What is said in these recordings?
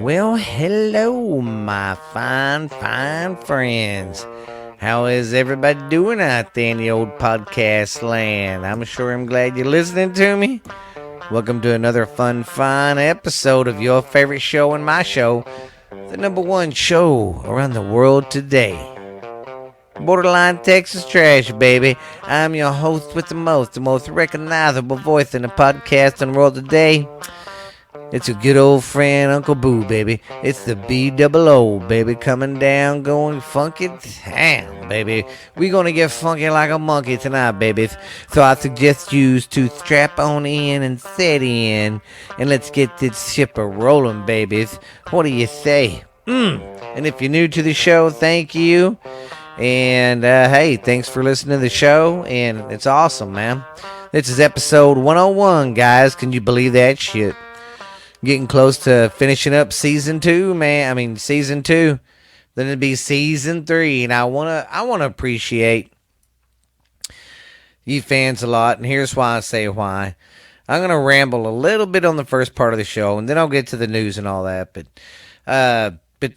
Well, hello, my fine friends. How is everybody doing out there in the old podcast land? I'm glad you're listening to me. Welcome to another fine episode of your favorite show and my show, the number one show around the world today. Borderline Texas Trash, baby. I'm your host with the most recognizable voice in the podcasting world today. It's a good old friend, Uncle Boo, baby. It's the B-double-O, baby, coming down, going funky down, baby. We gonna get funky like a monkey tonight, baby. So I suggest you to strap on in and set in, and let's get this ship a rolling, babies. What do you say? And if you're new to the show, thank you. And hey, thanks for listening to the show, and it's awesome, man. This is episode 101, guys. Can you believe that shit? Getting close to finishing up season 2, man. Season 2. Then it'd be season 3, and I wanna appreciate you fans a lot, and here's why I say why. I'm gonna ramble a little bit on the first part of the show, and then I'll get to the news and all that. But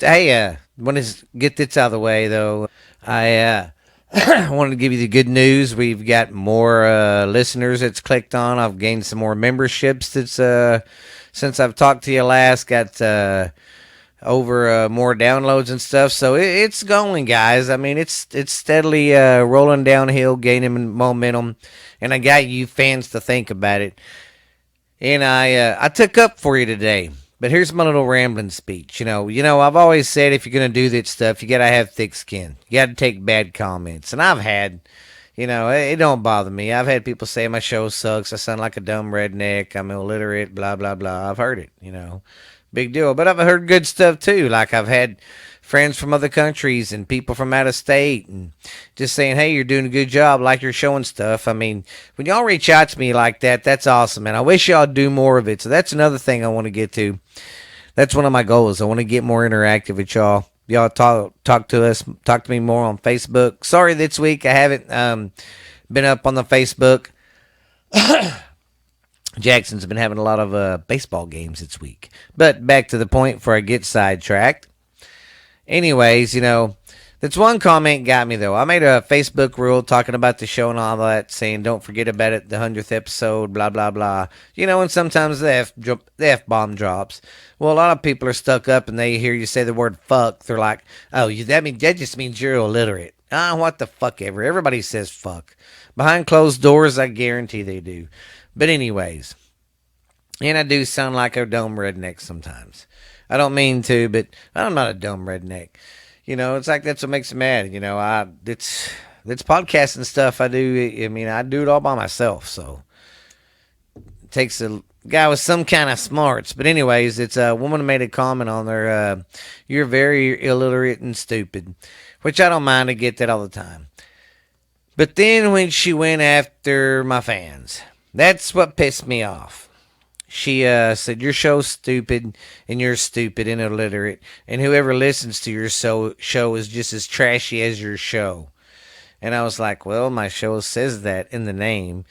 hey, want to get this out of the way though. I wanted to give you the good news. We've got more listeners that's clicked on. I've gained some more memberships. That's since I've talked to you last, got over more downloads and stuff. So it's going, guys. I mean, it's steadily rolling downhill, gaining momentum, and I got you fans to think about it. And I took up for you today. But here's my little rambling speech. I've always said if you're gonna do that stuff, you gotta have thick skin. You gotta take bad comments, and I've had. It don't bother me. I've had people say my show sucks. I sound like a dumb redneck. I'm illiterate. Blah blah blah. I've heard it. Big deal. But I've heard good stuff too. Like I've had friends from other countries and people from out of state and just saying, hey, you're doing a good job, like you're showing stuff. I mean, when y'all reach out to me like that, that's awesome, and I wish y'all do more of it. So that's another thing I want to get to. That's one of my goals. I want to get more interactive with y'all. Y'all talk to us, talk to me more on Facebook. Sorry, this week I haven't been up on the Facebook. Jackson's been having a lot of baseball games this week. But back to the point before I get sidetracked. Anyways, that's one comment got me though. I made a Facebook rule talking about the show and all that, saying don't forget about it, the 100th episode, blah blah blah. And sometimes the F bomb drops. Well, a lot of people are stuck up and they hear you say the word fuck. They're like, oh, that just means you're illiterate. What the fuck ever. Everybody says fuck. Behind closed doors, I guarantee they do. But anyways, and I do sound like a dumb redneck sometimes. I don't mean to, but I'm not a dumb redneck. It's like that's what makes me mad. It's podcasting stuff I do. I do it all by myself, so it takes a guy with some kind of smarts. But anyways, it's a woman made a comment on there. You're very illiterate and stupid, which I don't mind. I get that all the time. But then when she went after my fans, that's what pissed me off. She said, your show's stupid, and you're stupid and illiterate, and whoever listens to your show is just as trashy as your show. And I was like, well, my show says that in the name.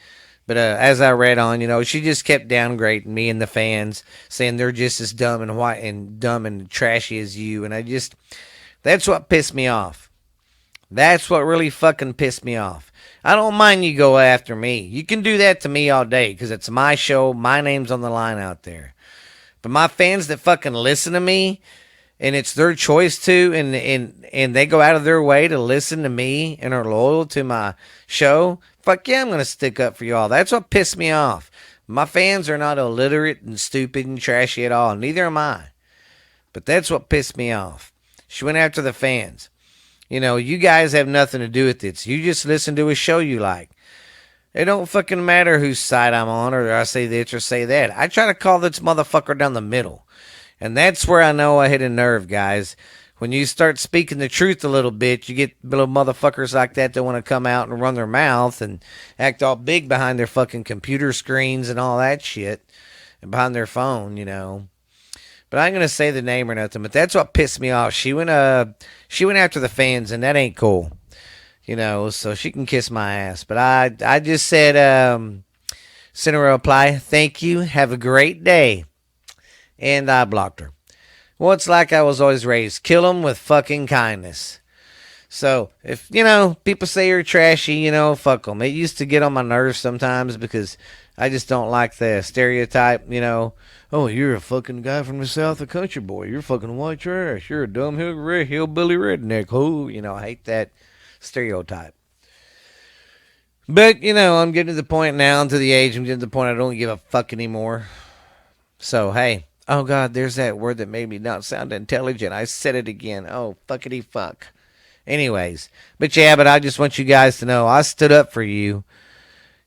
But as I read on, she just kept downgrading me and the fans, saying they're just as dumb and white and dumb and trashy as you. And that's what pissed me off. That's what really fucking pissed me off. I don't mind you go after me. You can do that to me all day because it's my show. My name's on the line out there. But my fans that fucking listen to me and it's their choice to and they go out of their way to listen to me and are loyal to my show, fuck yeah, I'm going to stick up for y'all. That's what pissed me off. My fans are not illiterate and stupid and trashy at all. Neither am I. But that's what pissed me off. She went after the fans. You guys have nothing to do with this. You just listen to a show you like. It don't fucking matter whose side I'm on or I say this or say that. I try to call this motherfucker down the middle. And that's where I know I hit a nerve, guys. When you start speaking the truth a little bit, you get little motherfuckers like that want to come out and run their mouth and act all big behind their fucking computer screens and all that shit. And behind their phone, But I ain't gonna say the name or nothing. But that's what pissed me off. She went after the fans, and that ain't cool. So she can kiss my ass. But I just said, sent her a reply. Thank you. Have a great day. And I blocked her. Well, it's like I was always raised. Kill 'em with fucking kindness. So, if, people say you're trashy, fuck them. It used to get on my nerves sometimes because I just don't like the stereotype. Oh, you're a fucking guy from the south, a country boy. You're fucking white trash. You're a dumb hillbilly redneck. Oh, I hate that stereotype. But, I'm getting to the point now, to the age, I'm getting to the point I don't give a fuck anymore. So, hey. Oh, God, there's that word that made me not sound intelligent. I said it again. Oh, fuckity fuck. Anyways, but I just want you guys to know I stood up for you,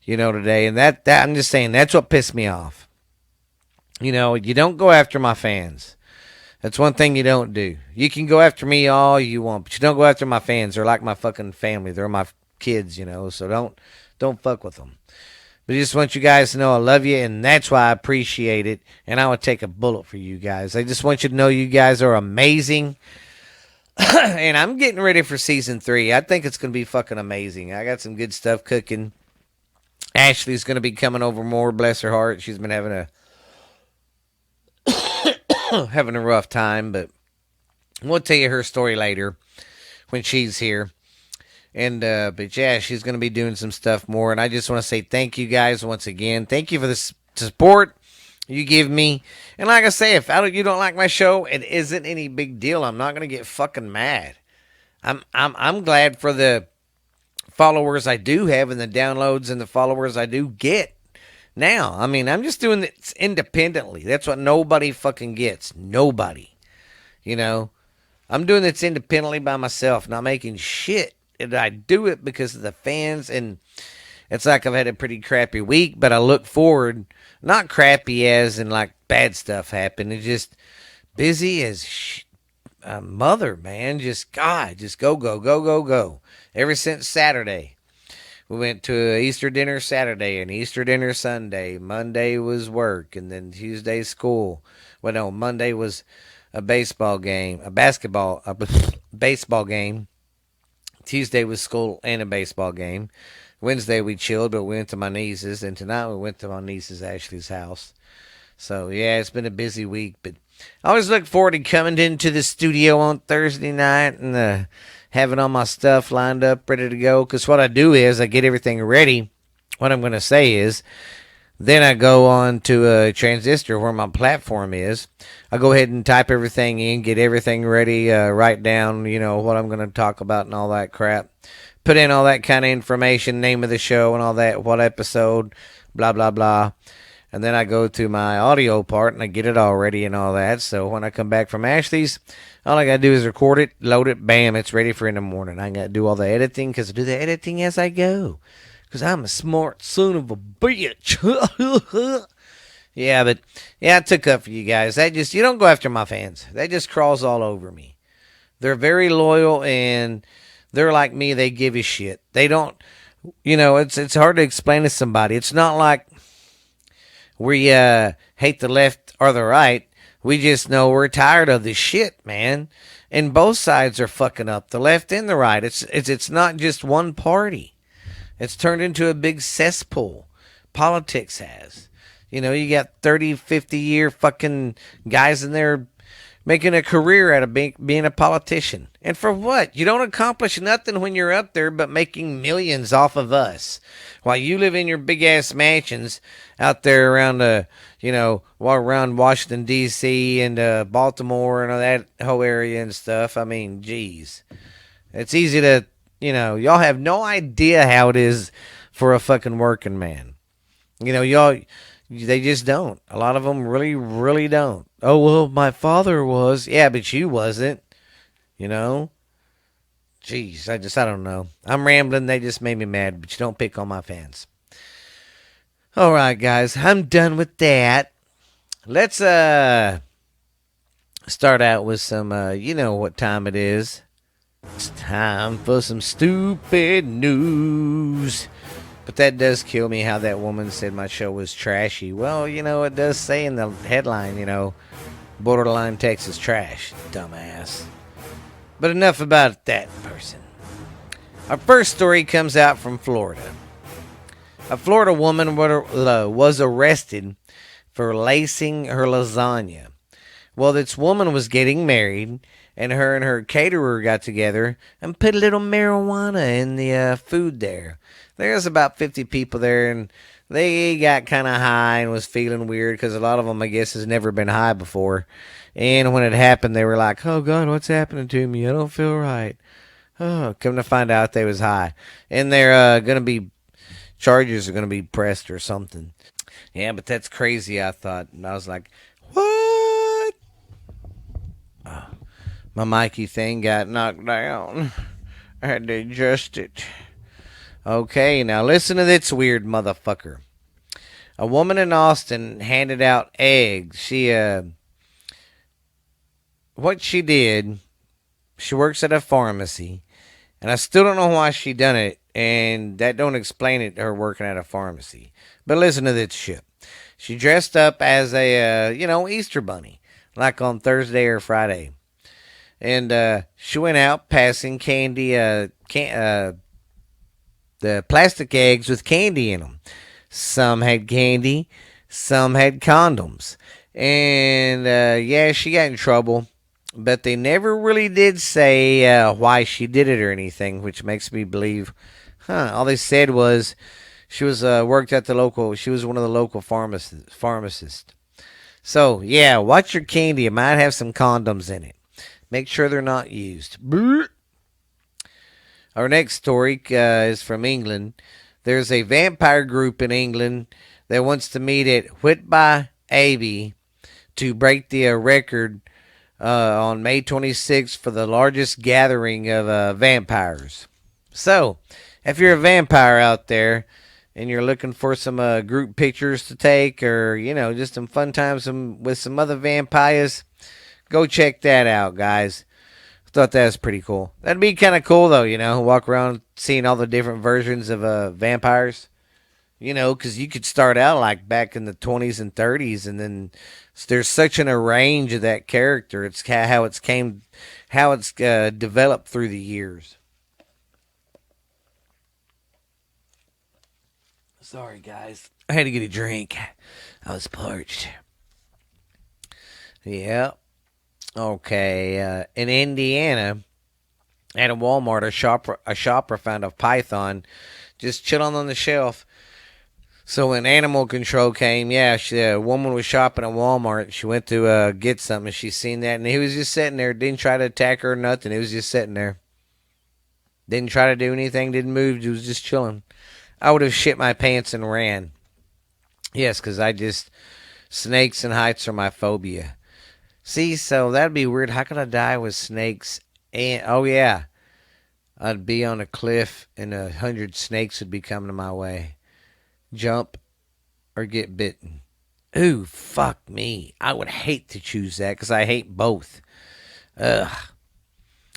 today, and that I'm just saying that's what pissed me off. You don't go after my fans. That's one thing you don't do. You can go after me all you want, but you don't go after my fans. They're like my fucking family. They're my kids, so don't fuck with them. But I just want you guys to know I love you, and that's why I appreciate it, and I would take a bullet for you guys. I just want you to know you guys are amazing. And I'm getting ready for season 3. I think it's going to be fucking amazing. I got some good stuff cooking. Ashley's going to be coming over more, bless her heart. She's been having a rough time, but we'll tell you her story later when she's here. And but yeah, she's going to be doing some stuff more, and I just want to say thank you guys once again. Thank you for the support you give me. And like I say, if you don't like my show, it isn't any big deal. I'm not going to get fucking mad. I'm glad for the followers I do have and the downloads and the followers I do get now. I mean, I'm just doing this independently. That's what nobody fucking gets. Nobody. I'm doing this independently by myself, not making shit. And I do it because of the fans, and it's like I've had a pretty crappy week, but I look forward, not crappy as in like bad stuff happened. It's just busy as a mother, man. Just go, go, go, go, go. Ever since Saturday. We went to Easter dinner Saturday and Easter dinner Sunday. Monday was work, and then Tuesday school. Well, no, Monday was a baseball game. A baseball game. Tuesday was school and a baseball game. Wednesday we chilled, but we went to my niece's, and tonight we went to my niece's Ashley's house. So yeah, it's been a busy week, but I always look forward to coming into the studio on Thursday night and having all my stuff lined up, ready to go. Because what I do is I get everything ready. What I'm going to say is, then I go on to a Transistor where my platform is. I go ahead and type everything in, get everything ready, write down, what I'm going to talk about and all that crap. Put in all that kind of information, name of the show and all that, what episode, blah, blah, blah. And then I go to my audio part and I get it all ready and all that. So when I come back from Ashley's, all I got to do is record it, load it, bam, it's ready for in the morning. I got to do all the editing because I do the editing as I go. Because I'm a smart son of a bitch. Yeah, but I took up for you guys. You don't go after my fans. That just crawls all over me. They're very loyal and they're like me. They give a shit. They don't, it's hard to explain to somebody. It's not like we hate the left or the right. We just know we're tired of this shit, man. And both sides are fucking up, the left and the right. It's not just one party. It's turned into a big cesspool. Politics has. You got 30, 50-year fucking guys in there making a career out of being a politician. And for what? You don't accomplish nothing when you're up there but making millions off of us. While you live in your big-ass mansions out there around, around Washington, D.C. and Baltimore and all that whole area and stuff. I mean, geez. It's easy to... y'all have no idea how it is for a fucking working man. They just don't. A lot of them really, really don't. Oh, well, my father was. Yeah, but you wasn't. Jeez, I don't know. I'm rambling. They just made me mad, but you don't pick on my fans. All right, guys, I'm done with that. Let's start out with some, what time it is. It's time for some stupid news. But that does kill me how that woman said my show was trashy. Well, it does say in the headline, borderline Texas trash. Dumbass. But enough about that person. Our first story comes out from Florida. A Florida woman was arrested for lacing her lasagna Well, this woman was getting married, and her caterer got together and put a little marijuana in the food there. There's about 50 people there, and they got kind of high and was feeling weird because a lot of them, I guess, has never been high before. And when it happened, they were like, "Oh God, what's happening to me? I don't feel right." Oh, come to find out they was high, and they're gonna be charges are gonna be pressed or something. Yeah, but that's crazy. I thought, and I was like, "What?" My Mikey thing got knocked down. I had to adjust it. Okay, now listen to this weird motherfucker. A woman in Austin handed out eggs. What she did, she works at a pharmacy, and I still don't know why she done it, and that don't explain it, her working at a pharmacy. But listen to this shit. She dressed up as a, Easter bunny, like on Thursday or Friday. And she went out passing candy, the plastic eggs with candy in them. Some had candy, some had condoms. And yeah, she got in trouble. But they never really did say why she did it or anything, which makes me believe, all they said was she was worked at the local, she was one of the local pharmacists. So, yeah, watch your candy. It might have some condoms in it. Make sure they're not used. Our next story is from England. There's a vampire group in England that wants to meet at Whitby Abbey to break the record on May 26th for the largest gathering of vampires. So, if you're a vampire out there and you're looking for some group pictures to take, or just some fun times with some other vampires, go check that out, guys. Thought that was pretty cool. That'd be kind of cool, though, walk around seeing all the different versions of vampires. Because you could start out like back in the 20s and 30s, and then there's such an range of that character. It's how it's developed through the years. Sorry, guys. I had to get a drink. I was parched. Yeah. Okay. In Indiana, at a Walmart, a shopper found a python just chilling on the shelf. So when animal control came, yeah, a woman was shopping at Walmart. She went to get something. She seen that, and he was just sitting there. Didn't try to attack her or nothing. He was just sitting there. Didn't try to do anything. Didn't move. He was just chilling. I would have shit my pants and ran. Yes, because snakes and heights are my phobia. See, so that'd be weird. How could I die with snakes? And oh yeah, I'd be on a cliff and 100 snakes would be coming my way. Jump or get bitten. Ooh, fuck me. I would hate to choose that because I hate both. Ugh.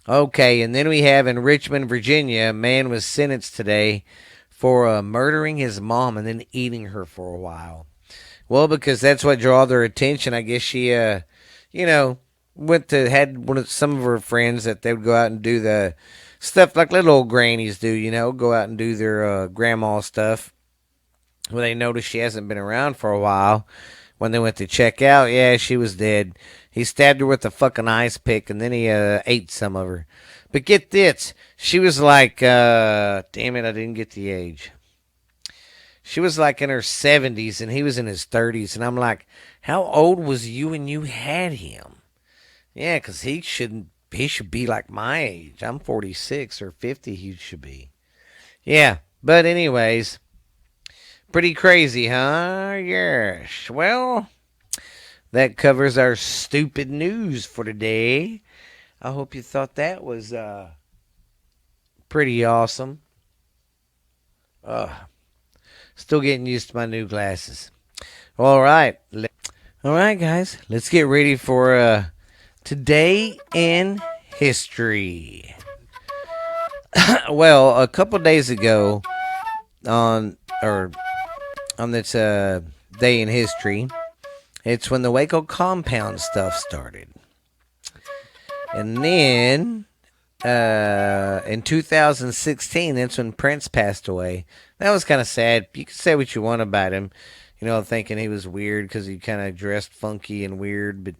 Okay, and then we have in Richmond, Virginia, a man was sentenced today for murdering his mom and then eating her for a while. Well, because that's what drew their attention. I guess she, had some of her friends that they would go out and do the stuff like little old grannies do, go out and do their grandma stuff. When they noticed she hasn't been around for a while, when they went to check out, yeah, she was dead. He stabbed her with a fucking ice pick, and then he ate some of her. But get this, she was like, damn it, I didn't get the age. She was like in her 70s, and he was in his 30s, and I'm like, how old was you when you had him? Yeah, because he should be like my age. I'm 46 or 50, he should be. Yeah, but anyways, pretty crazy, huh? Yes. Well, that covers our stupid news for today. I hope you thought that was pretty awesome. Still getting used to my new glasses. All right. All right, guys. Let's get ready for Today in History. Well, a couple days ago on this day in history, it's when the Waco compound stuff started. And then in 2016, that's when Prince passed away. That was kind of sad. You can say what you want about him. thinking he was weird because he kind of dressed funky and weird. But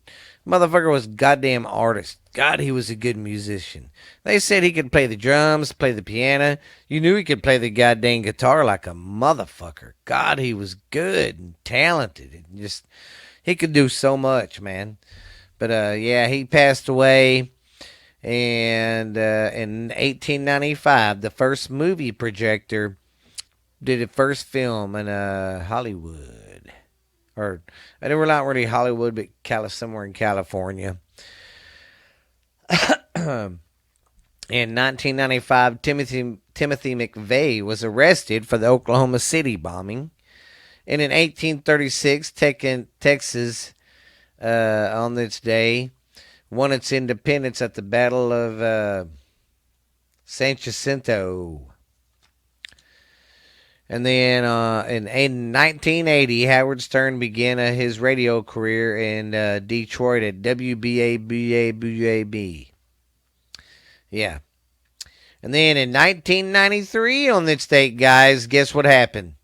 motherfucker was a goddamn artist. God, he was a good musician. They said he could play the drums, play the piano. You knew he could play the goddamn guitar like a motherfucker. God, he was good and talented. And just, he could do so much, man. But yeah, he passed away. And in 1895, the first movie projector did the first film in Hollywood, or they were not really Hollywood, but somewhere in California. In 1995, Timothy McVeigh was arrested for the Oklahoma City bombing, and in 1836, Texas, on its day, won its independence at the Battle of San Jacinto. And then in 1980, Howard Stern began his radio career in Detroit at WBAB. Yeah. And then in 1993, on this date, guys, guess what happened?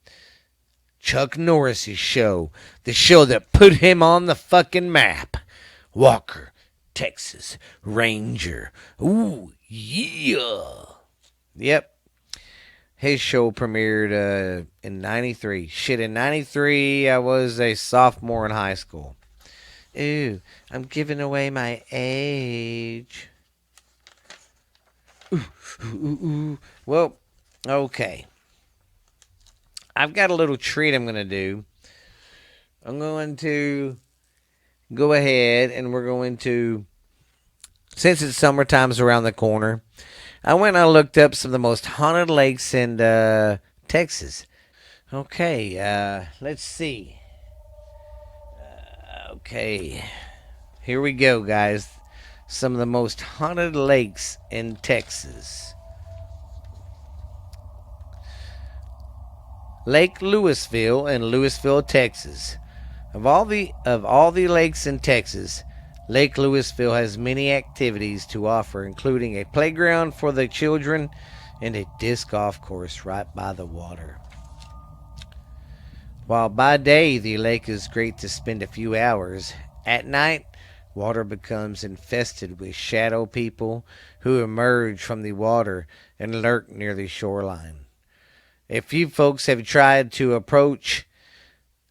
Chuck Norris's show. The show that put him on the fucking map. Walker, Texas Ranger. Ooh, yeah. Yep. His show premiered in 93. Shit, in 93, I was a sophomore in high school. Ooh, I'm giving away my age. Ooh. Well, okay. I've got a little treat I'm going to do. I'm going to go ahead and we're going to, since it's summertime's around the corner, I went and I looked up some of the most haunted lakes in Texas. Okay, let's see. Okay, here we go, guys. Some of the most haunted lakes in Texas. Lake Lewisville in Lewisville, Texas. Of all the lakes in Texas, Lake Lewisville has many activities to offer, including a playground for the children and a disc golf course right by the water. While by day the lake is great to spend a few hours, at night water becomes infested with shadow people who emerge from the water and lurk near the shoreline. A few folks have tried to approach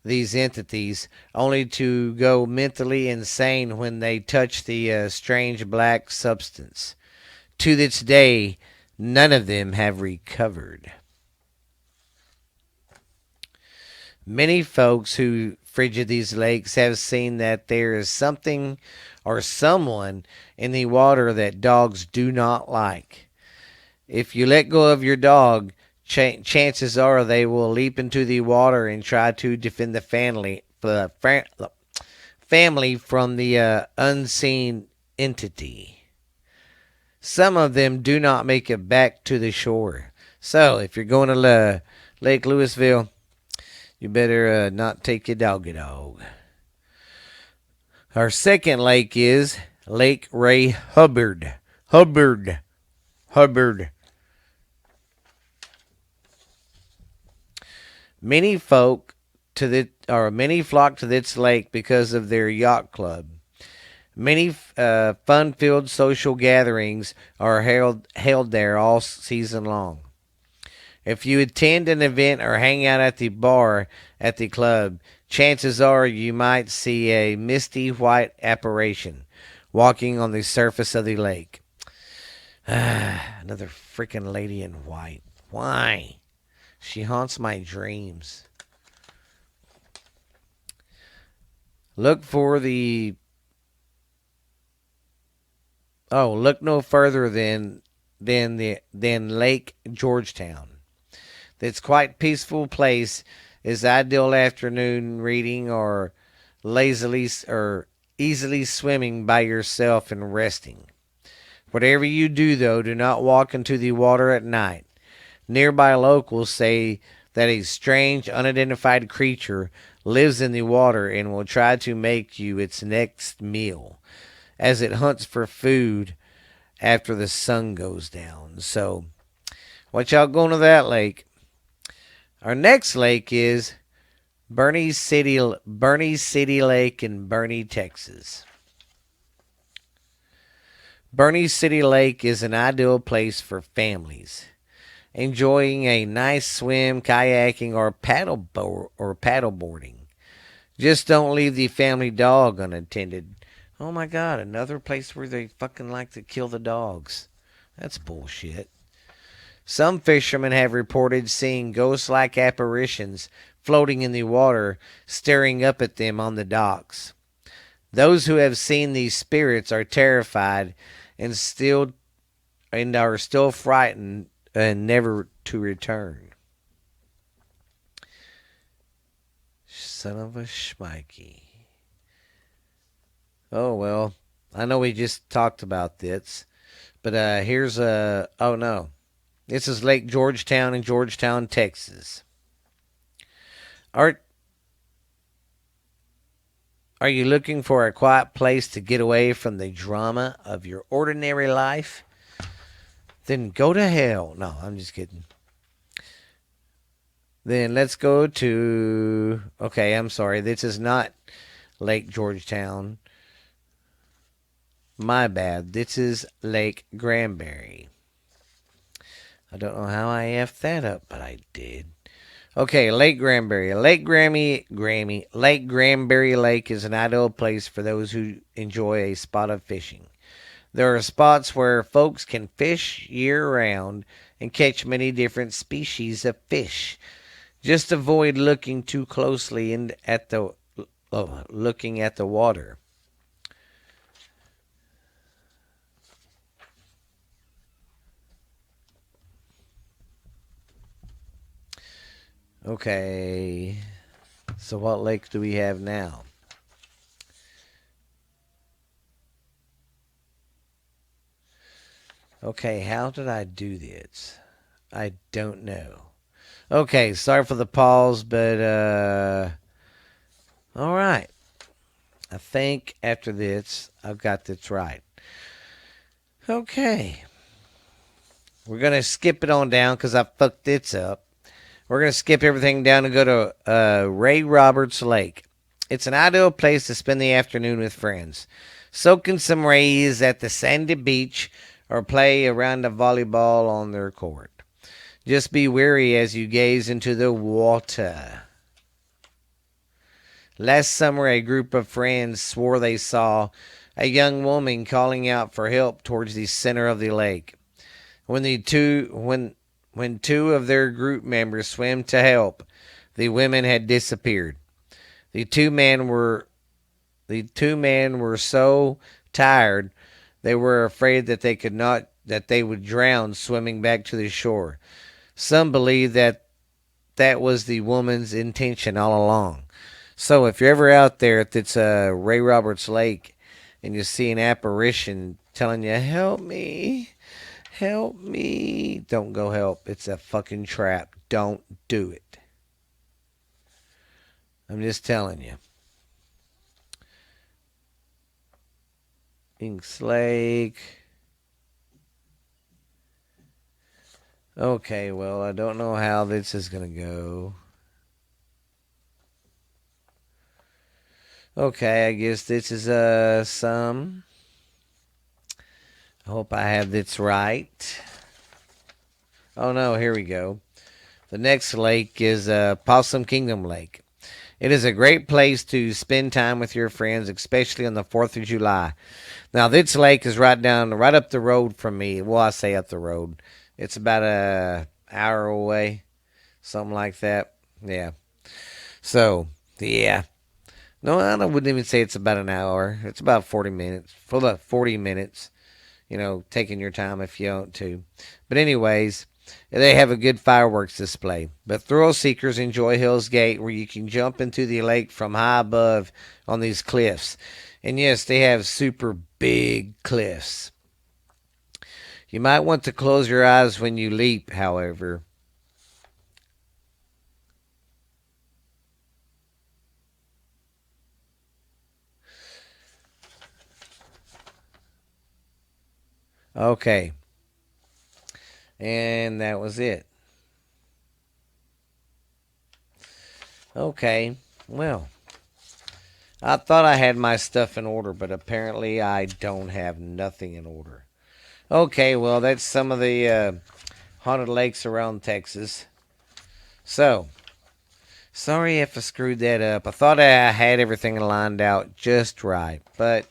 these entities, only to go mentally insane when they touch the strange black substance. To this day, none of them have recovered. Many folks who frigid these lakes have seen that there is something or someone in the water that dogs do not like. If you let go of your dog, chances are they will leap into the water and try to defend the family from the unseen entity. Some of them do not make it back to the shore. So, if you're going to Lake Lewisville, you better not take your doggy dog. Our second lake is Lake Ray Hubbard. Hubbard. Many flock to this lake because of their yacht club. Many fun-filled social gatherings are held there all season long. If you attend an event or hang out at the bar at the club, chances are you might see a misty white apparition walking on the surface of the lake. Another freaking lady in white. Why? She haunts my dreams. Look no further than Lake Georgetown. This quite peaceful place is ideal afternoon reading or easily swimming by yourself and resting. Whatever you do, though, do not walk into the water at night. Nearby locals say that a strange, unidentified creature lives in the water and will try to make you its next meal, as it hunts for food after the sun goes down. So, watch out going to that lake. Our next lake is Bernie City Lake in Bernie, Texas. Bernie City Lake is an ideal place for families enjoying a nice swim, kayaking, or paddle boarding. Just don't leave the family dog unattended. Oh my God, another place where they fucking like to kill the dogs. That's bullshit. Some fishermen have reported seeing ghost like apparitions floating in the water, staring up at them on the docks. Those who have seen these spirits are terrified and still and are still frightened and never to return. Son of a schmikey. Oh well, I know we just talked about this, but here's a. Oh no, this is Lake Georgetown in Georgetown, Texas. Are Are you looking for a quiet place to get away from the drama of your ordinary life? Then go to hell. No, I'm just kidding. Then let's go to. Okay, I'm sorry. This is not Lake Georgetown. My bad. This is Lake Granbury. I don't know how I effed that up, but I did. Okay, Lake Granbury. Lake Granbury Lake is an ideal place for those who enjoy a spot of fishing. There are spots where folks can fish year round and catch many different species of fish. Just avoid looking too closely looking at the water. Okay. So what lake do we have now? Okay, how did I do this? I don't know. Okay, sorry for the pause, but all right. I think after this, I've got this right. Okay. We're going to skip it on down because I fucked this up. We're going to skip everything down and go to Ray Roberts Lake. It's an ideal place to spend the afternoon with friends. Soak in some rays at the sandy beach or play around a volleyball on their court. Just be wary as you gaze into the water. Last summer, a group of friends swore they saw a young woman calling out for help towards the center of the lake. When two of their group members swam to help, the women had disappeared. The two men were so tired they were afraid that they would drown swimming back to the shore. Some believe that was the woman's intention all along. So if you're ever out there at this Ray Roberts Lake and you see an apparition telling you, help me, don't go help. It's a fucking trap. Don't do it. I'm just telling you. Inks Lake. Okay, well, I don't know how this is going to go. Okay, I guess this is some. I hope I have this right. Oh no, here we go. The next lake is Possum Kingdom Lake. It is a great place to spend time with your friends, especially on the 4th of July. Now, this lake is right up the road from me. Well, I say up the road. It's about a hour away, something like that. Yeah. So, yeah. No, I wouldn't even say it's about an hour. It's about 40 minutes. For about 40 minutes. Taking your time if you want to. But anyways, they have a good fireworks display. But thrill seekers enjoy Hell's Gate, where you can jump into the lake from high above on these cliffs. And yes, they have super big cliffs. You might want to close your eyes when you leap, however. Okay. And that was it. Okay. Well, I thought I had my stuff in order, but apparently I don't have nothing in order. Okay, well, that's some of the haunted lakes around Texas. So, sorry if I screwed that up. I thought I had everything lined out just right, but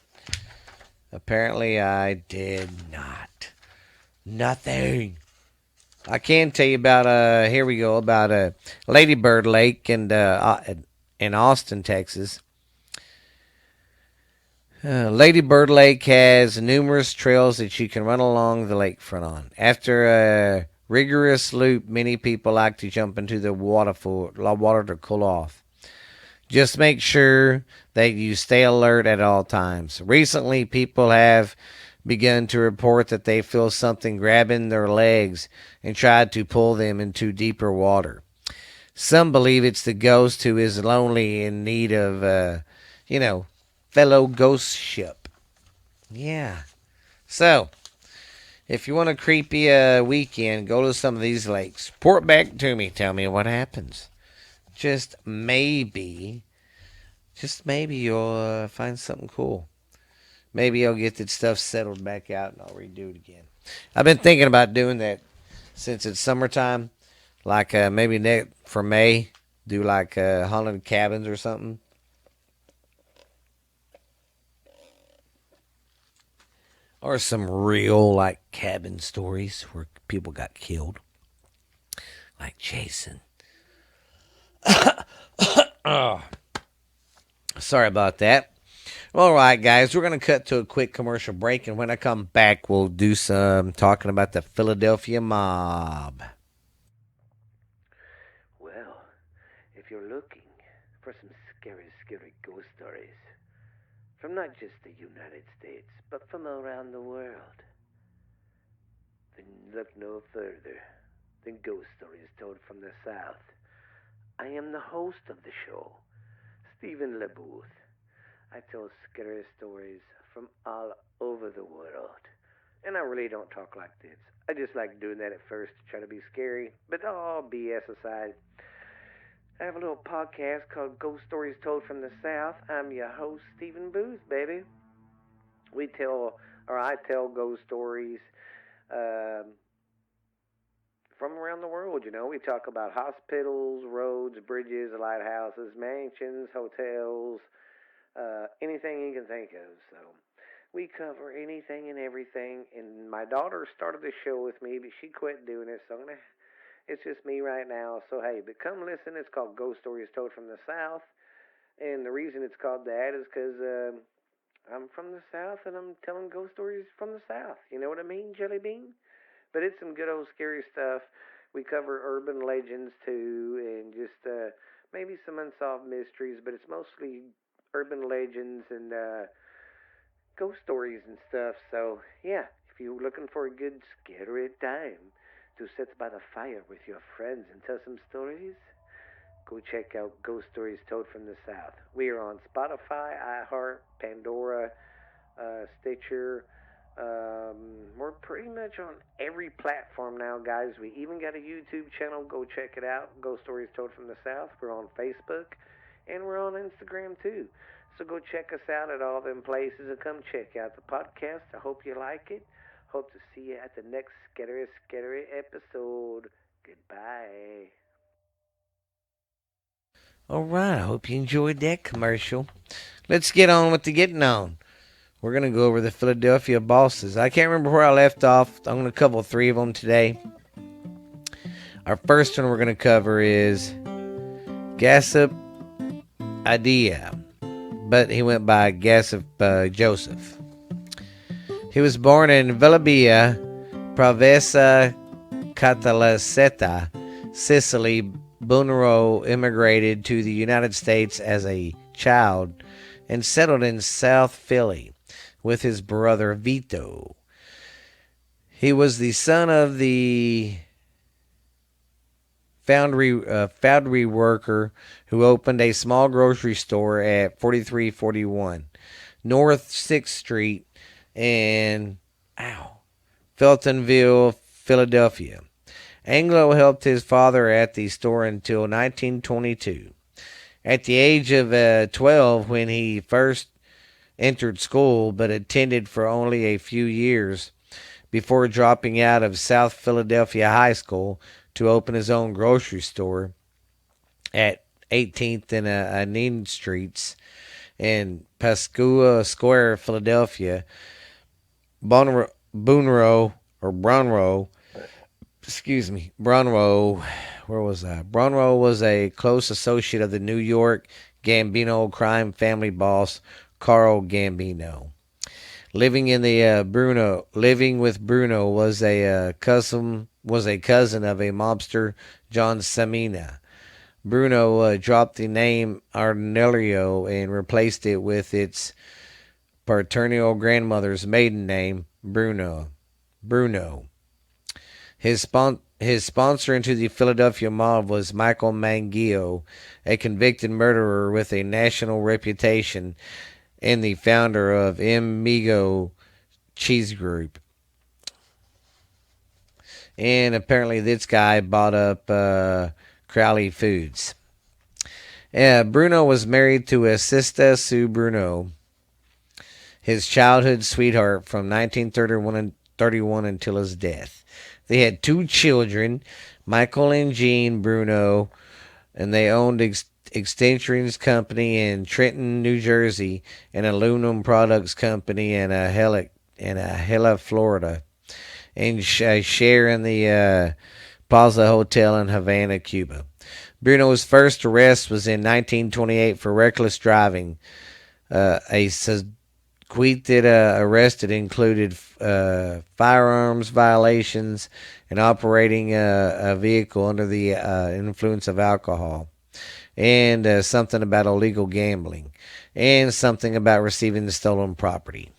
apparently I did not. Nothing. I can tell you about here we go about Lady Bird Lake and in Austin, Texas. Lady Bird Lake has numerous trails that you can run along the lakefront on. After a rigorous loop, many people like to jump into the water to cool off. Just make sure that you stay alert at all times. Recently, people have begun to report that they feel something grabbing their legs and try to pull them into deeper water. Some believe it's the ghost who is lonely in need of, you know, fellow ghost ship. Yeah. So, if you want a creepy weekend, go to some of these lakes. Report back to me. Tell me what happens. Just maybe, just maybe you'll find something cool. Maybe I'll get that stuff settled back out and I'll redo it again. I've been thinking about doing that since it's summertime. Like maybe next for May, do like haunted cabins or something. Or some real like cabin stories where people got killed. Like Jason. Oh, sorry about that. All right, guys, we're going to cut to a quick commercial break, and when I come back, we'll do some talking about the Philadelphia mob. Well, if you're looking for some scary, scary ghost stories from not just the United States, but from around the world, then look no further than Ghost Stories Told from the South. I am the host of the show, Stephen LeBooth. I tell scary stories from all over the world. And I really don't talk like this. I just like doing that at first to try to be scary, but all BS aside, I have a little podcast called Ghost Stories Told from the South. I'm your host, Stephen Booth, baby. We tell, or I tell ghost stories um, from around the world. You know, we talk about hospitals, roads, bridges, lighthouses, mansions, hotels, anything you can think of. So we cover anything and everything. And my daughter started the show with me, but she quit doing it. So it's just me right now. So hey, but come listen. It's called Ghost Stories Told from the South. And the reason it's called that is because I'm from the South and I'm telling ghost stories from the South. You know what I mean, Jelly Bean? But it's some good old scary stuff. We cover urban legends too, and just maybe some unsolved mysteries. But it's mostly urban legends and ghost stories and stuff. So yeah, if you're looking for a good scary time to sit by the fire with your friends and tell some stories, go check out Ghost Stories Told from the South. We are on Spotify, iHeart, Pandora, Stitcher. We're pretty much on every platform now, guys. We even got a YouTube channel. Go check it out. Ghost Stories Told from the South. We're on Facebook, and we're on Instagram too. So go check us out at all them places and come check out the podcast. I hope you like it. Hope to see you at the next scary episode. Goodbye. All right. I hope you enjoyed that commercial. Let's get on with the getting on. We're going to go over the Philadelphia bosses. I can't remember where I left off. I'm going to cover three of them today. Our first one we're going to cover is Gossip Idea, but he went by Gossip Joseph. He was born in Villabia, Provincia Catalaceta, Sicily. Bunero immigrated to the United States as a child and settled in South Philly with his brother Vito. He was the son of the foundry worker who opened a small grocery store at 4341 North 6th Street in Feltonville, Philadelphia. Anglo helped his father at the store until 1922. At the age of 12, when he first entered school, but attended for only a few years before dropping out of South Philadelphia High School to open his own grocery store at 18th and Aneen Streets in Pascagoula Square, Philadelphia. Bunro or Bronroe, excuse me, Bronroe, where was that? Bronroe was a close associate of the New York Gambino crime family boss Carl Gambino. Living with Bruno was a cousin of a mobster, John Samina. Bruno dropped the name Arnelio and replaced it with its paternal grandmother's maiden name, Bruno. His sponsor into the Philadelphia mob was Michael Mangio, a convicted murderer with a national reputation and the founder of M. Migo Cheese Group. And apparently this guy bought up Crowley Foods. Bruno was married to Assista Sue Bruno, his childhood sweetheart from 1931 until his death. They had two children, Michael and Jean Bruno, and they owned extensions company in Trenton, New Jersey, and aluminum products company in Hella, Florida, and a share in the Plaza Hotel in Havana, Cuba. Bruno's first arrest was in 1928 for reckless driving. A Queethid arrested included firearms violations and operating a vehicle under the influence of alcohol, and something about illegal gambling, and something about receiving the stolen property.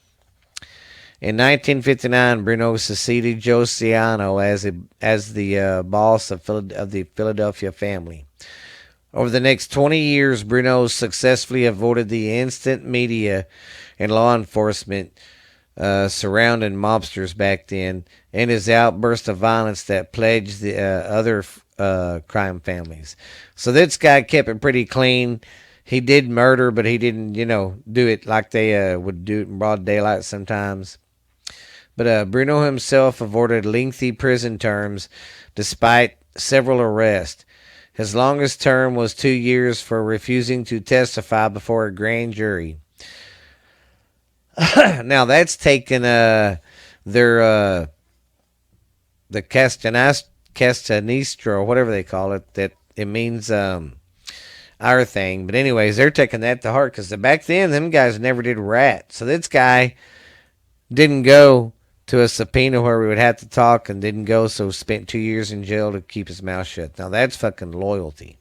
In 1959, Bruno succeeded Josiano as the boss of the Philadelphia family. Over the next 20 years, Bruno successfully avoided the instant media and law enforcement surrounding mobsters back then, and his outburst of violence that plagued the other crime families. So this guy kept it pretty clean. He did murder, but he didn't, do it like they would do it in broad daylight sometimes. But Bruno himself avoided lengthy prison terms despite several arrests. His longest term was 2 years for refusing to testify before a grand jury. Now that's taken their the Castanistro, or whatever they call it. That it means our thing. But anyways, they're taking that to heart because back then them guys never did rat. So this guy didn't go to a subpoena where we would have to talk and didn't go, so spent 2 years in jail to keep his mouth shut. Now that's fucking loyalty.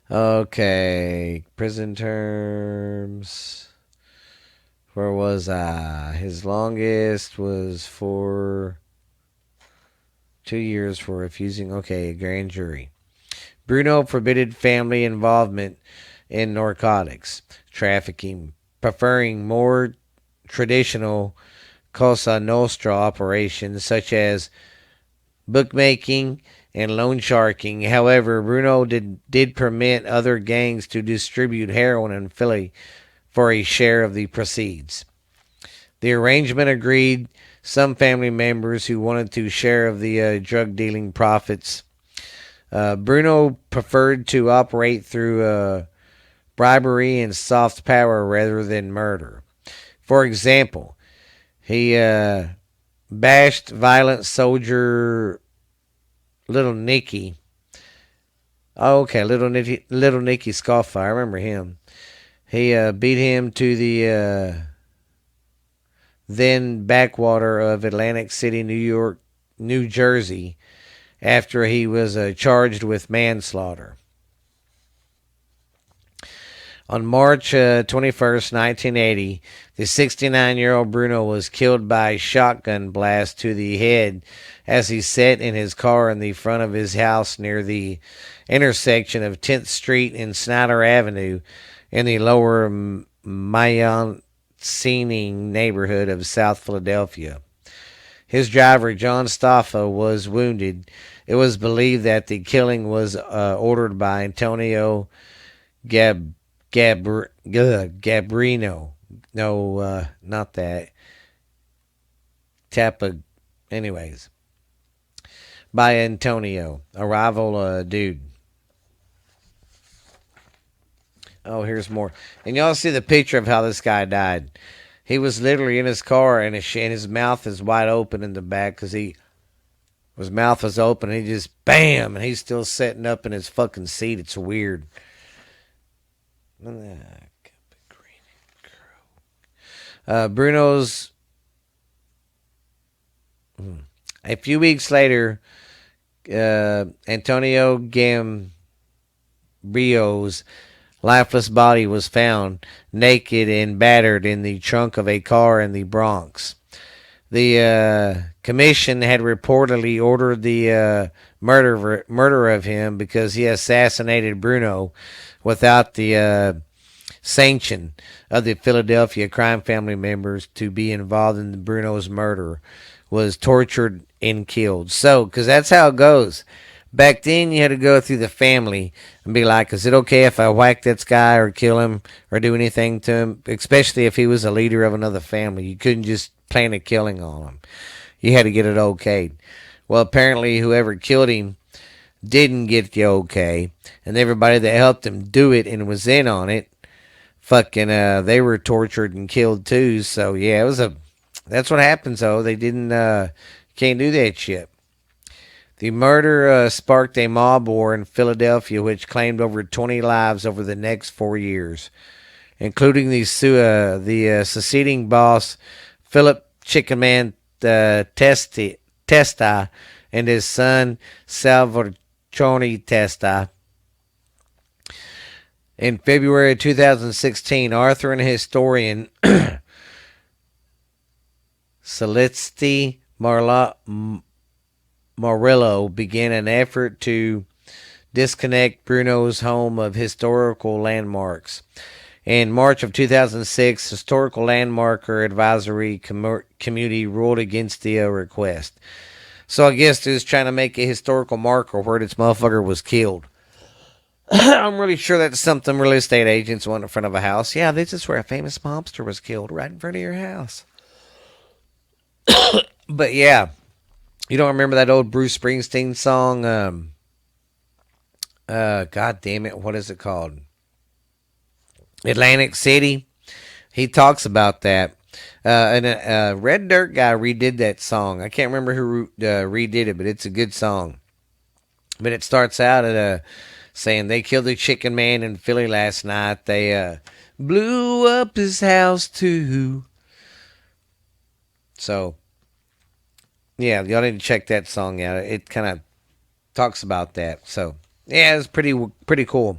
Okay, prison terms. Where was I? His longest was for 2 years for refusing. Okay, a grand jury. Bruno forbidden family involvement in narcotics trafficking, preferring more traditional Cosa Nostra operations such as bookmaking and loan sharking. However, Bruno did permit other gangs to distribute heroin in Philly for a share of the proceeds. The arrangement agreed some family members who wanted to share of the drug dealing profits. Bruno preferred to operate through bribery and soft power rather than murder. For example, he bashed violent soldier Little Nicky. Oh, okay, Little Nicky Scoffy. I remember him. He beat him to the then backwater of Atlantic City, New Jersey, after he was charged with manslaughter. On March 21st, 1980, the 69-year-old Bruno was killed by a shotgun blast to the head as he sat in his car in the front of his house near the intersection of 10th Street and Snyder Avenue in the lower Mayoncini neighborhood of South Philadelphia. His driver, John Staffa, was wounded It was believed that the killing was ordered by Antonio Gabrino. No, not that. Tapa. Anyways, by Antonio, a rival dude. Oh, here's more. And y'all see the picture of how this guy died. He was literally in his car, and his mouth is wide open in the back because his mouth was open. And he just bam, and he's still sitting up in his fucking seat. It's weird. Bruno's. A few weeks later, Antonio Gambrio's lifeless body was found naked and battered in the trunk of a car in the Bronx. The commission had reportedly ordered the murder of him because he assassinated Bruno without the sanction of the Philadelphia crime family members to be involved in Bruno's murder, was tortured and killed. So, because that's how it goes. Back then, you had to go through the family and be like, is it okay if I whack this guy or kill him or do anything to him? Especially if he was a leader of another family. You couldn't just plan a killing on him. You had to get it okayed. Well, apparently, whoever killed him didn't get the okay. And everybody that helped him do it and was in on it, fucking, they were tortured and killed too. So, yeah, that's what happens, though. They can't do that shit. The murder sparked a mob war in Philadelphia, which claimed over 20 lives over the next 4 years, including the seceding boss Philip Chickaman Testa and his son Salvatore Testa. In February 2016, author and historian Celeste Morillo began an effort to disconnect Bruno's home of historical landmarks. In March of 2006, Historical Landmarker Advisory Committee ruled against the request. So I guess they're just trying to make a historical marker where this motherfucker was killed. I'm really sure that's something real estate agents want in front of a house. Yeah, this is where a famous mobster was killed, right in front of your house. But yeah. You don't remember that old Bruce Springsteen song? God damn it, what is it called? Atlantic City. He talks about that. And a Red Dirt guy redid that song. I can't remember who redid it, but it's a good song. But it starts out at saying they killed the chicken man in Philly last night. They blew up his house too. So. Yeah, y'all need to check that song out. It kind of talks about that. So, yeah, it's pretty cool.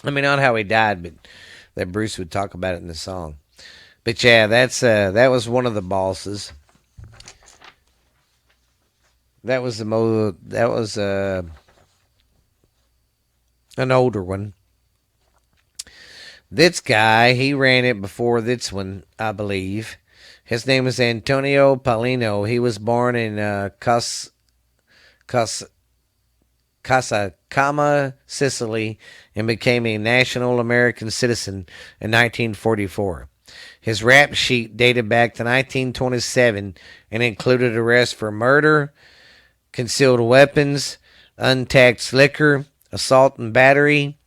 I mean, not how he died, but that Bruce would talk about it in the song. But yeah, that was one of the bosses. That was an older one. This guy, he ran it before this one, I believe. His name is Antonio Paolino. He was born in Casacama, Sicily, and became a national American citizen in 1944. His rap sheet dated back to 1927 and included arrests for murder, concealed weapons, untaxed liquor, assault and battery.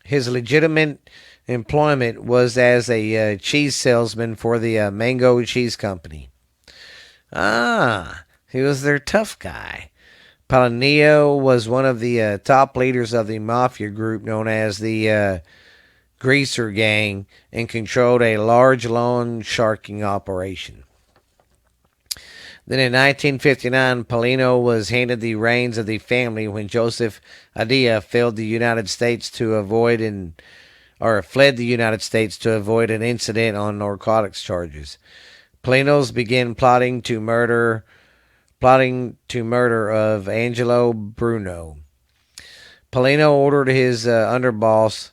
His legitimate employment was as a cheese salesman for the Mango Cheese Company. He was their tough guy. Paolino was one of the top leaders of the mafia group known as the Greaser Gang and controlled a large loan sharking operation. Then in 1959, Paolino was handed the reins of the family when Joseph Adia fled the United States to avoid an incident on narcotics charges. Paolino's began plotting to murder of Angelo Bruno. Paolino ordered his underboss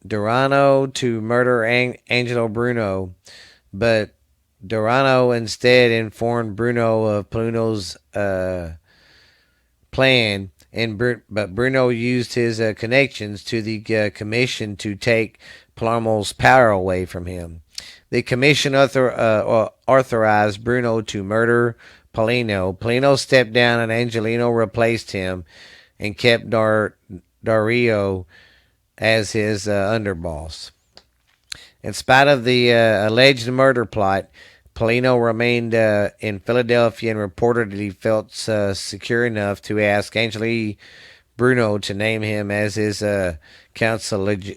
Durano to murder Angelo Bruno, but Durano instead informed Bruno of Paolino's plan, but Bruno used his connections to the commission to take Palermo's power away from him. The commission authorized Bruno to murder Paulino. Paulino stepped down and Angelino replaced him and kept Dario as his underboss. In spite of the alleged murder plot, Paulino remained in Philadelphia and reported that he felt secure enough to ask Angeli Bruno to name him as his consigliere,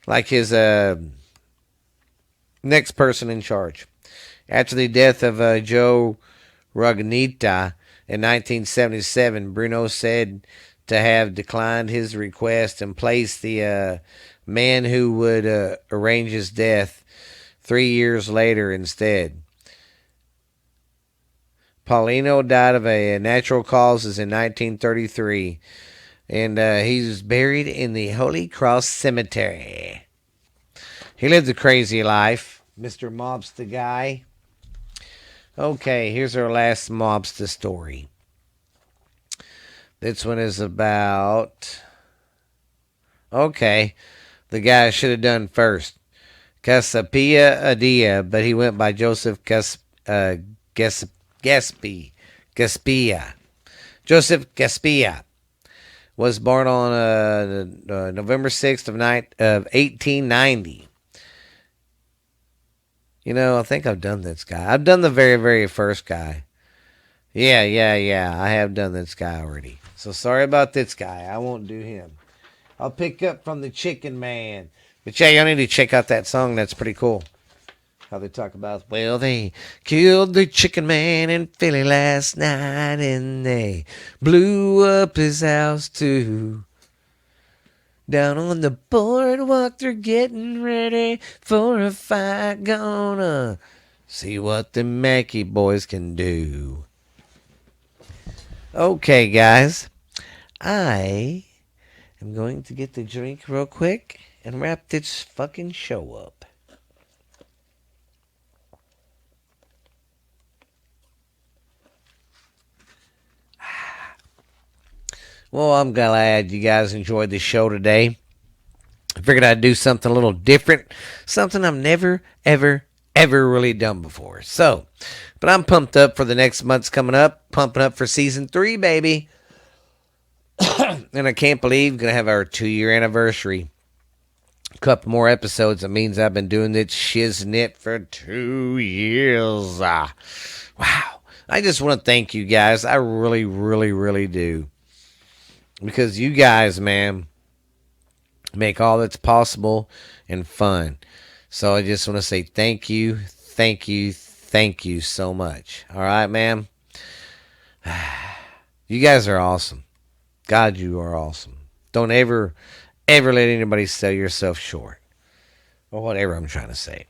like his next person in charge. After the death of Joe Ragnita in 1977, Bruno said to have declined his request and placed the man who would arrange his death 3 years later instead. Paulino died of a natural causes in 1933, and he was buried in the Holy Cross Cemetery. He lived a crazy life, Mr. Mobster guy. Okay, here's our last mobster story. This one is about... Okay, the guy I should have done first. Casapia Adia, but he went by Joseph Gaspia. Joseph Gaspia was born on November 6th of 1890. You know, I think I've done this guy. I've done the very, very first guy. Yeah. I have done this guy already. So sorry about this guy. I won't do him. I'll pick up from the Chicken Man. But yeah, y'all need to check out that song. That's pretty cool. How they talk about, well, they killed the Chicken Man in Philly last night and they blew up his house too. Down on the boardwalk, they're getting ready for a fight. Gonna see what the Mackey boys can do. Okay, guys. I am going to get the drink real quick and wrap this fucking show up. Well, I'm glad you guys enjoyed the show today. I figured I'd do something a little different. Something I've never, ever really done before. So, but I'm pumped up for the next month's coming up. Pumping up for season 3, baby. And I can't believe we're going to have our 2-year anniversary. A couple more episodes. That means I've been doing this shiznit for 2 years. Wow. I just want to thank you guys. I really do. Because you guys, man, make all that's possible and fun. So I just want to say thank you so much. All right, man? You guys are awesome. God, you are awesome. Don't ever let anybody sell yourself short. Or whatever I'm trying to say.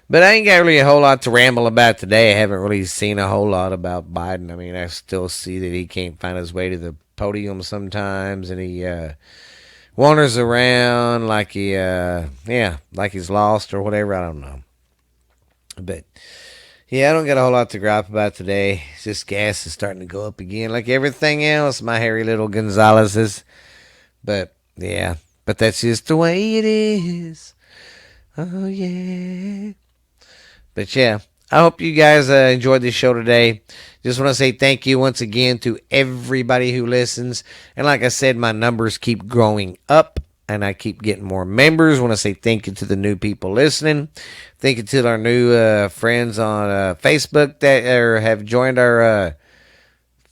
But I ain't got really a whole lot to ramble about today. I haven't really seen a whole lot about Biden. I mean, I still see that he can't find his way to the podium sometimes, and he wanders around like like he's lost or whatever. I don't know. But yeah, I don't got a whole lot to gripe about today. It's just gas is starting to go up again, like everything else. My hairy little Gonzalez's. But yeah, but that's just the way it is. Oh yeah. But yeah, I hope you guys enjoyed this show today. Just want to say thank you once again to everybody who listens. And like I said, my numbers keep growing up and I keep getting more members. Want to say thank you to the new people listening. Thank you to our new friends on Facebook that have joined our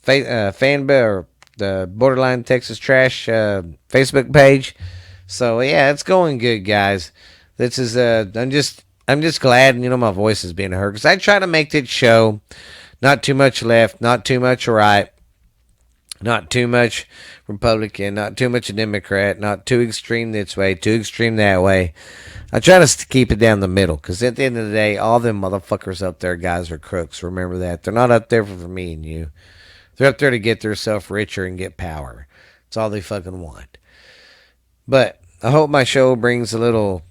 fan or the Borderline Texas Trash Facebook page. So yeah, it's going good, guys. This is I'm just glad, my voice is being heard. Because I try to make this show not too much left, not too much right, not too much Republican, not too much Democrat, not too extreme this way, too extreme that way. I try to keep it down the middle. Because at the end of the day, all them motherfuckers up there, guys, are crooks. Remember that. They're not up there for me and you. They're up there to get themselves richer and get power. That's all they fucking want. But I hope my show brings a little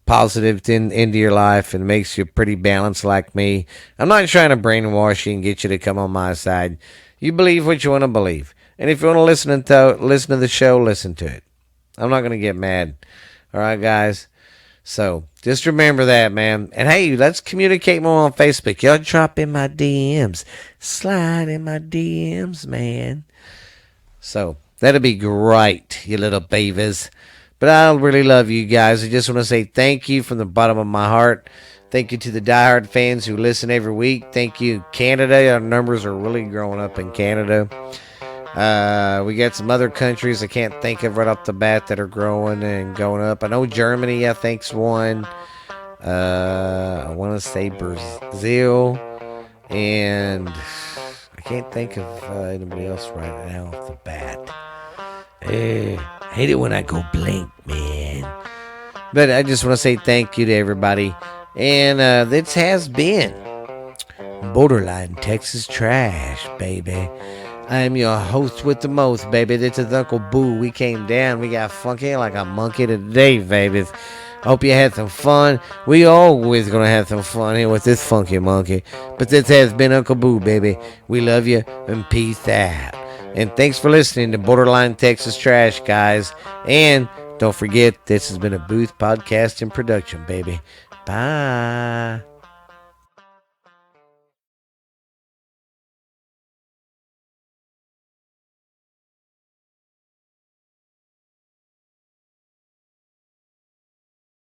positive into your life and makes you pretty balanced like me. I'm not trying to brainwash you and get you to come on my side. You believe what you want to believe. And if you want to listen to the show, listen to it. I'm not going to get mad. All right, guys? So just remember that, man. And hey, let's communicate more on Facebook. Y'all drop in my DMs. Slide in my DMs, man. So that'll be great, you little beavers. But I really love you guys. I just want to say thank you from the bottom of my heart. Thank you to the diehard fans who listen every week. Thank you, Canada. Our numbers are really growing up in Canada. We got some other countries I can't think of right off the bat that are growing and going up. I know Germany, I think's one. I want to say Brazil. And I can't think of anybody else right now off the bat. Hate it when I go blank, man. But I just want to say thank you to everybody. And this has been Borderline Texas Trash, baby. I am your host with the most, baby. This is Uncle Boo. We came down. We got funky like a monkey today, baby. Hope you had some fun. We always gonna have some fun here with this funky monkey. But this has been Uncle Boo, baby. We love you and peace out. And thanks for listening to Borderline Texas Trash, guys. And don't forget, this has been a Booth Podcasting production, baby. Bye.